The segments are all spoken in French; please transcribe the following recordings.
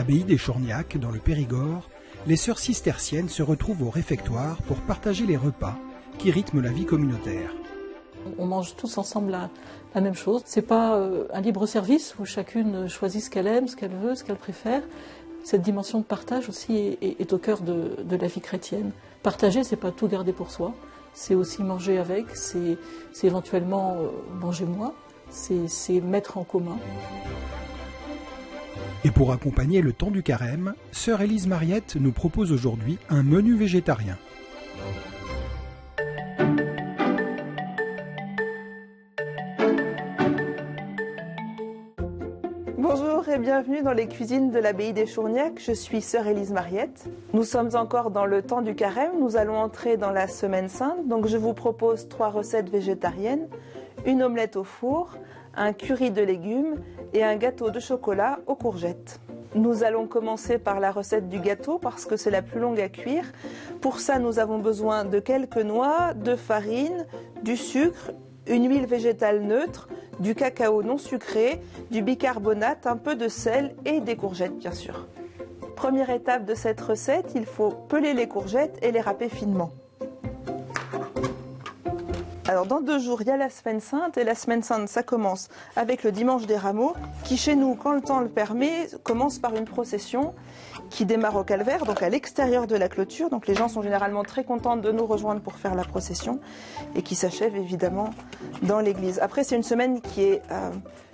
l'abbaye des Chourgnacs, dans le Périgord, les sœurs cisterciennes se retrouvent au réfectoire pour partager les repas qui rythment la vie communautaire. On mange tous ensemble la même chose. C'est pas un libre service où chacune choisit ce qu'elle aime, ce qu'elle veut, ce qu'elle préfère. Cette dimension de partage aussi est au cœur de la vie chrétienne. Partager, c'est pas tout garder pour soi. C'est aussi manger avec, c'est éventuellement manger moins, c'est mettre en commun. Et pour accompagner le temps du carême, sœur Élise Mariette nous propose aujourd'hui un menu végétarien. Bonjour et bienvenue dans les cuisines de l'abbaye des Chourgnacs. Je suis sœur Élise Mariette. Nous sommes encore dans le temps du carême. Nous allons entrer dans la semaine sainte. Donc je vous propose 3 recettes végétariennes, une omelette au four, un curry de légumes et un gâteau de chocolat aux courgettes. Nous allons commencer par la recette du gâteau parce que c'est la plus longue à cuire. Pour ça, nous avons besoin de quelques noix, de farine, du sucre, une huile végétale neutre, du cacao non sucré, du bicarbonate, un peu de sel et des courgettes bien sûr. Première étape de cette recette, il faut peler les courgettes et les râper finement. Alors dans 2 jours, il y a la semaine sainte et la semaine sainte, ça commence avec le dimanche des rameaux qui chez nous, quand le temps le permet, commence par une procession qui démarre au calvaire, donc à l'extérieur de la clôture. Donc les gens sont généralement très contents de nous rejoindre pour faire la procession et qui s'achève évidemment dans l'église. Après, c'est une semaine qui est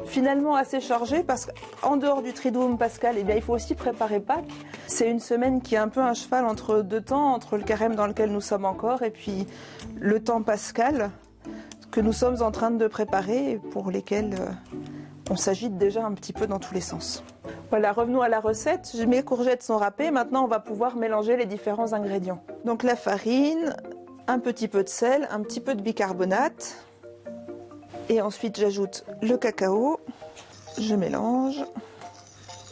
finalement assez chargée parce qu'en dehors du Triduum pascal, eh bien, il faut aussi préparer Pâques. C'est une semaine qui est un peu un cheval entre 2 temps, entre le carême dans lequel nous sommes encore et puis le temps pascal que nous sommes en train de préparer et pour lesquels on s'agite déjà un petit peu dans tous les sens. Voilà, revenons à la recette. Mes courgettes sont râpées. Maintenant, on va pouvoir mélanger les différents ingrédients. Donc la farine, un petit peu de sel, un petit peu de bicarbonate. Et ensuite, j'ajoute le cacao. Je mélange.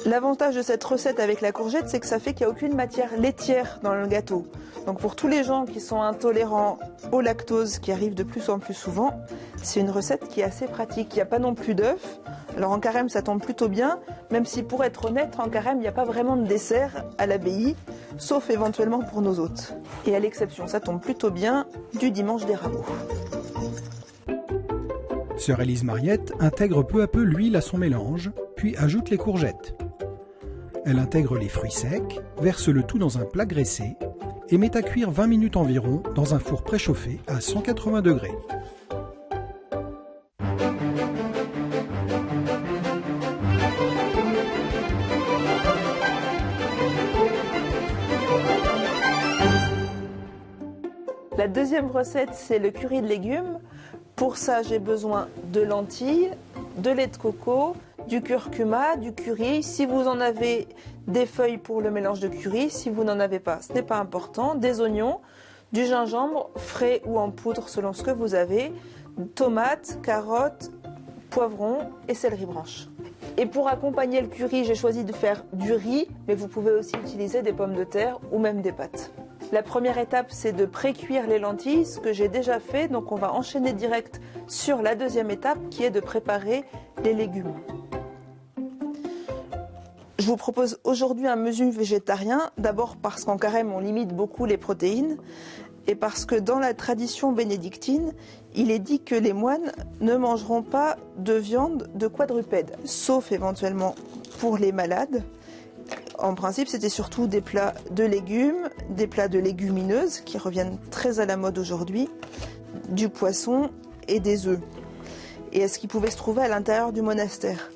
L'avantage de cette recette avec la courgette, c'est que ça fait qu'il n'y a aucune matière laitière dans le gâteau. Donc pour tous les gens qui sont intolérants au lactose, qui arrive de plus en plus souvent, c'est une recette qui est assez pratique. Il n'y a pas non plus d'œufs. Alors en carême, ça tombe plutôt bien, même si pour être honnête, en carême, il n'y a pas vraiment de dessert à l'abbaye, sauf éventuellement pour nos hôtes. Et à l'exception, ça tombe plutôt bien du dimanche des rameaux. Sœur Élise Mariette intègre peu à peu l'huile à son mélange, puis ajoute les courgettes. Elle intègre les fruits secs, verse le tout dans un plat graissé et met à cuire 20 minutes environ dans un four préchauffé à 180 degrés. La deuxième recette, c'est le curry de légumes. Pour ça, j'ai besoin de lentilles, de lait de coco, du curcuma, du curry. Si vous en avez des feuilles pour le mélange de curry, si vous n'en avez pas, ce n'est pas important. Des oignons, du gingembre, frais ou en poudre selon ce que vous avez, tomates, carottes, poivrons et céleri branche. Et pour accompagner le curry, j'ai choisi de faire du riz, mais vous pouvez aussi utiliser des pommes de terre ou même des pâtes. La première étape, c'est de pré-cuire les lentilles, ce que j'ai déjà fait. Donc on va enchaîner direct sur la deuxième étape qui est de préparer les légumes. Je vous propose aujourd'hui un menu végétarien, d'abord parce qu'en carême on limite beaucoup les protéines et parce que dans la tradition bénédictine, il est dit que les moines ne mangeront pas de viande de quadrupède, sauf éventuellement pour les malades. En principe, c'était surtout des plats de légumes, des plats de légumineuses qui reviennent très à la mode aujourd'hui, du poisson et des œufs. Et est-ce qui pouvait se trouver à l'intérieur du monastère.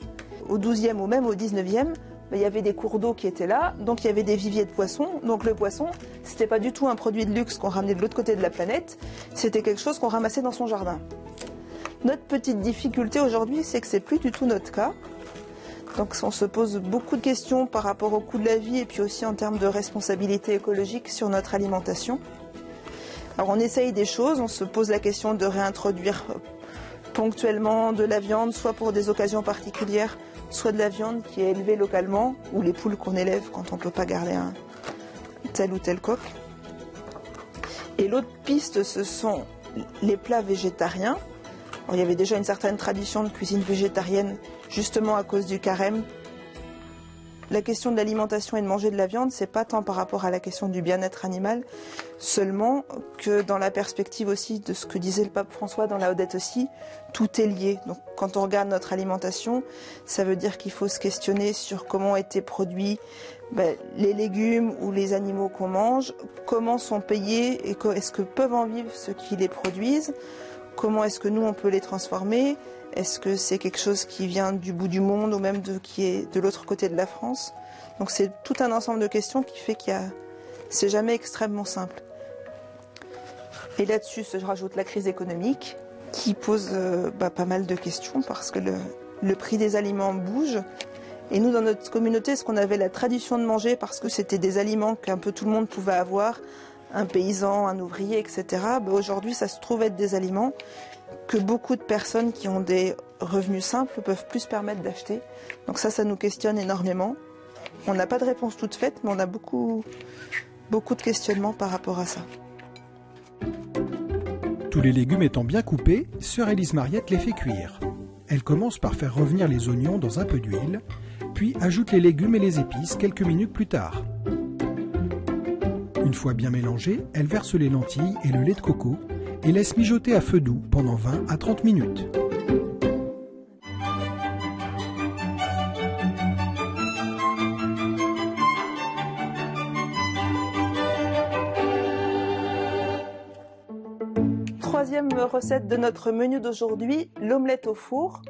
Au XIIe ou même au XIXe, il y avait des cours d'eau qui étaient là, donc il y avait des viviers de poissons. Donc le poisson, c'était pas du tout un produit de luxe qu'on ramenait de l'autre côté de la planète, c'était quelque chose qu'on ramassait dans son jardin. Notre petite difficulté aujourd'hui, c'est que c'est plus du tout notre cas. Donc on se pose beaucoup de questions par rapport au coût de la vie et puis aussi en termes de responsabilité écologique sur notre alimentation. Alors on essaye des choses, on se pose la question de réintroduire ponctuellement de la viande, soit pour des occasions particulières, soit de la viande qui est élevée localement, ou les poules qu'on élève quand on ne peut pas garder un tel ou tel coq. Et l'autre piste, ce sont les plats végétariens. Alors, il y avait déjà une certaine tradition de cuisine végétarienne, justement à cause du carême. La question de l'alimentation et de manger de la viande, c'est pas tant par rapport à la question du bien-être animal seulement que dans la perspective aussi de ce que disait le pape François dans Laudato Si, tout est lié. Donc quand on regarde notre alimentation, ça veut dire qu'il faut se questionner sur comment ont été produits les légumes ou les animaux qu'on mange, comment sont payés et est-ce que peuvent en vivre ceux qui les produisent, comment est-ce que nous on peut les transformer. Est-ce que c'est quelque chose qui vient du bout du monde ou même qui est de l'autre côté de la France? Donc c'est tout un ensemble de questions qui fait c'est jamais extrêmement simple. Et là-dessus, je rajoute la crise économique qui pose pas mal de questions parce que le prix des aliments bouge. Et nous, dans notre communauté, ce qu'on avait la tradition de manger parce que c'était des aliments qu'un peu tout le monde pouvait avoir, un paysan, un ouvrier, etc. Aujourd'hui, ça se trouve être des aliments que beaucoup de personnes qui ont des revenus simples peuvent plus se permettre d'acheter. Donc ça nous questionne énormément. On n'a pas de réponse toute faite, mais on a beaucoup de questionnements par rapport à ça. Tous les légumes étant bien coupés, sœur Élise Mariette les fait cuire. Elle commence par faire revenir les oignons dans un peu d'huile, puis ajoute les légumes et les épices quelques minutes plus tard. Une fois bien mélangés, elle verse les lentilles et le lait de coco et laisse mijoter à feu doux pendant 20 à 30 minutes. Troisième recette de notre menu d'aujourd'hui, l'omelette au four.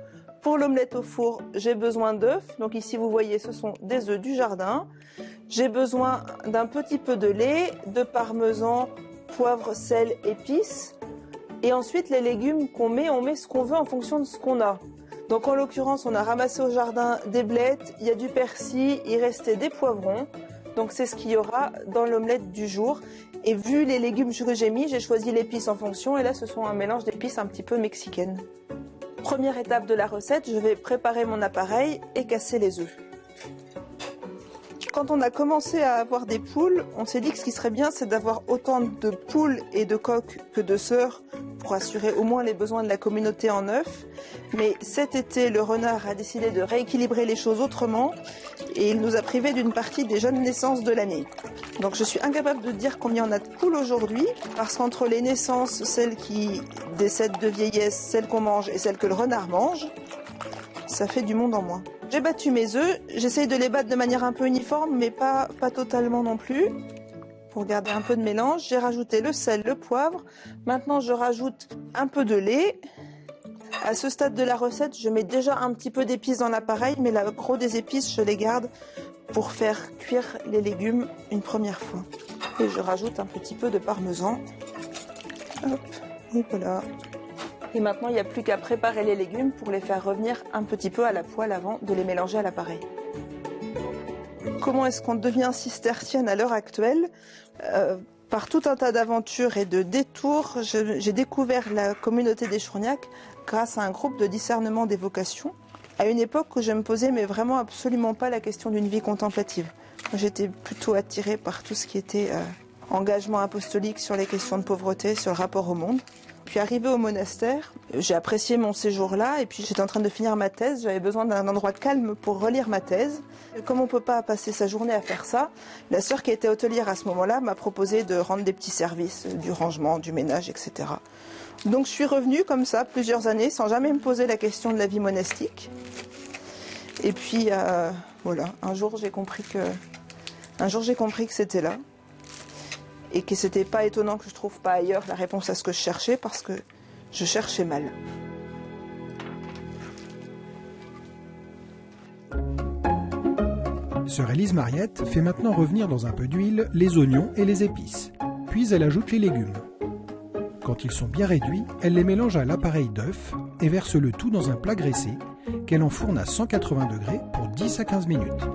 Pour l'omelette au four, j'ai besoin d'œufs. Donc ici, vous voyez, ce sont des œufs du jardin. J'ai besoin d'un petit peu de lait, de parmesan, poivre, sel, épices. Et ensuite, les légumes qu'on met, on met ce qu'on veut en fonction de ce qu'on a. Donc en l'occurrence, on a ramassé au jardin des blettes, il y a du persil, il restait des poivrons. Donc c'est ce qu'il y aura dans l'omelette du jour. Et vu les légumes que j'ai mis, j'ai choisi l'épice en fonction. Et là, ce sont un mélange d'épices un petit peu mexicaines. Première étape de la recette, je vais préparer mon appareil et casser les œufs. Quand on a commencé à avoir des poules, on s'est dit que ce qui serait bien, c'est d'avoir autant de poules et de coqs que de sœurs pour assurer au moins les besoins de la communauté en œufs. Mais cet été, le renard a décidé de rééquilibrer les choses autrement et il nous a privés d'une partie des jeunes naissances de l'année. Donc je suis incapable de dire combien on a de poules aujourd'hui, parce qu'entre les naissances, celles qui décèdent de vieillesse, celles qu'on mange et celles que le renard mange, ça fait du monde en moins. J'ai battu mes œufs, j'essaye de les battre de manière un peu uniforme, mais pas totalement non plus. Pour garder un peu de mélange, j'ai rajouté le sel, le poivre. Maintenant, je rajoute un peu de lait. À ce stade de la recette, je mets déjà un petit peu d'épices dans l'appareil, mais le gros des épices, je les garde pour faire cuire les légumes une première fois. Et je rajoute un petit peu de parmesan. Hop, et voilà. Et maintenant, il n'y a plus qu'à préparer les légumes pour les faire revenir un petit peu à la poêle avant de les mélanger à l'appareil. Comment est-ce qu'on devient cistercienne à l'heure actuelle ? Par tout un tas d'aventures et de détours, j'ai découvert la communauté des Chourgnacs grâce à un groupe de discernement des vocations, à une époque où je me posais mais vraiment absolument pas la question d'une vie contemplative. J'étais plutôt attirée par tout ce qui était engagement apostolique sur les questions de pauvreté, sur le rapport au monde. Puis arrivée au monastère, j'ai apprécié mon séjour là et puis j'étais en train de finir ma thèse, j'avais besoin d'un endroit calme pour relire ma thèse. Et comme on ne peut pas passer sa journée à faire ça, la sœur qui était hôtelière à ce moment-là m'a proposé de rendre des petits services, du rangement, du ménage, etc. Donc je suis revenue comme ça plusieurs années sans jamais me poser la question de la vie monastique. Et puis voilà, un jour j'ai compris que c'était là. Et que c'était pas étonnant que je trouve pas ailleurs la réponse à ce que je cherchais, parce que je cherchais mal. Sœur Élise Mariette fait maintenant revenir dans un peu d'huile les oignons et les épices, puis elle ajoute les légumes. Quand ils sont bien réduits, elle les mélange à l'appareil d'œuf et verse le tout dans un plat graissé qu'elle enfourne à 180 degrés pour 10 à 15 minutes.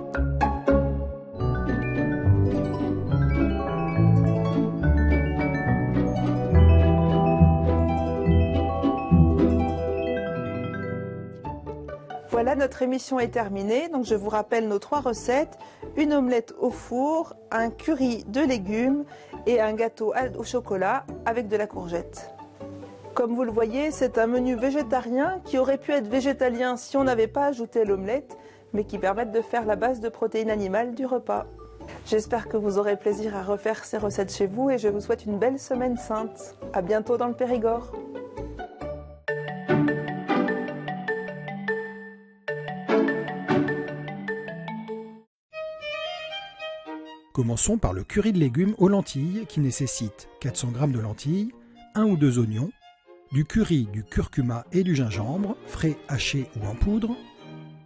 Voilà, notre émission est terminée. Donc je vous rappelle nos 3 recettes. Une omelette au four, un curry de légumes et un gâteau au chocolat avec de la courgette. Comme vous le voyez, c'est un menu végétarien qui aurait pu être végétalien si on n'avait pas ajouté l'omelette. mais qui permettent de faire la base de protéines animales du repas. J'espère que vous aurez plaisir à refaire ces recettes chez vous et je vous souhaite une belle semaine sainte. À bientôt dans le Périgord. Commençons par le curry de légumes aux lentilles qui nécessite 400 g de lentilles, 1 ou 2 oignons, du curry, du curcuma et du gingembre, frais, hachés ou en poudre,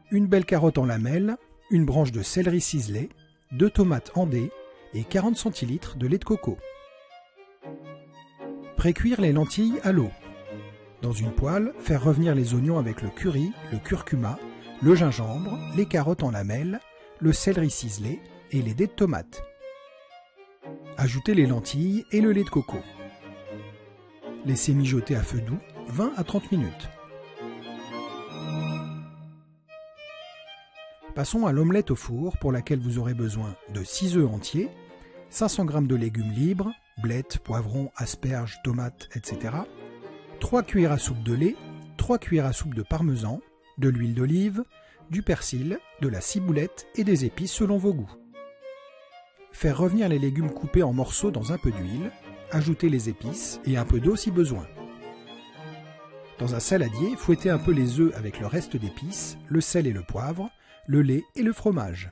une belle carotte en lamelles, une branche de céleri ciselé, 2 tomates en dés et 40 centilitres de lait de coco. Précuire les lentilles à l'eau. Dans une poêle, faire revenir les oignons avec le curry, le curcuma, le gingembre, les carottes en lamelles, le céleri ciselé et les dés de tomates. Ajoutez les lentilles et le lait de coco. Laissez mijoter à feu doux 20 à 30 minutes. Passons à l'omelette au four pour laquelle vous aurez besoin de 6 œufs entiers, 500 g de légumes libres, blettes, poivrons, asperges, tomates, etc. 3 cuillères à soupe de lait, 3 cuillères à soupe de parmesan, de l'huile d'olive, du persil, de la ciboulette et des épices selon vos goûts. Faire revenir les légumes coupés en morceaux dans un peu d'huile, ajouter les épices et un peu d'eau si besoin. Dans un saladier, fouettez un peu les œufs avec le reste d'épices, le sel et le poivre, le lait et le fromage.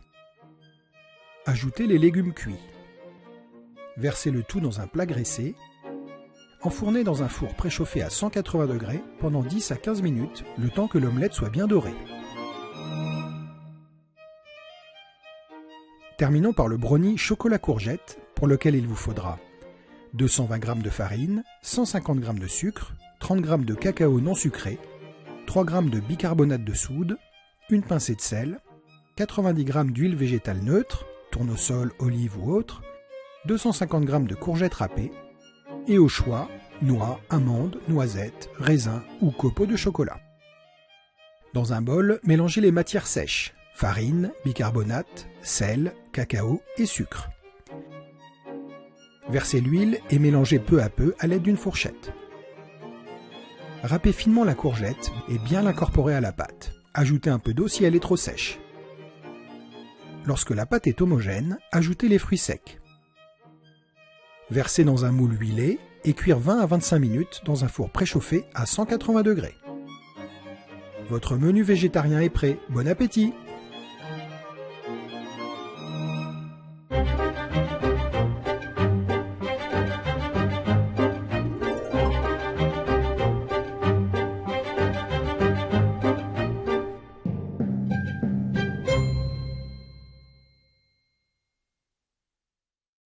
Ajoutez les légumes cuits. Versez le tout dans un plat graissé. Enfournez dans un four préchauffé à 180 degrés pendant 10 à 15 minutes, le temps que l'omelette soit bien dorée. Terminons par le brownie chocolat courgette, pour lequel il vous faudra 220 g de farine, 150 g de sucre, 30 g de cacao non sucré, 3 g de bicarbonate de soude, une pincée de sel, 90 g d'huile végétale neutre, tournesol, olive ou autre, 250 g de courgettes râpées, et au choix, noix, amandes, noisettes, raisins ou copeaux de chocolat. Dans un bol, mélangez les matières sèches, farine, bicarbonate, sel, cacao et sucre. Versez l'huile et mélangez peu à peu à l'aide d'une fourchette. Râpez finement la courgette et bien l'incorporer à la pâte. Ajoutez un peu d'eau si elle est trop sèche. Lorsque la pâte est homogène, ajoutez les fruits secs. Versez dans un moule huilé et cuire 20 à 25 minutes dans un four préchauffé à 180 degrés. Votre menu végétarien est prêt. Bon appétit!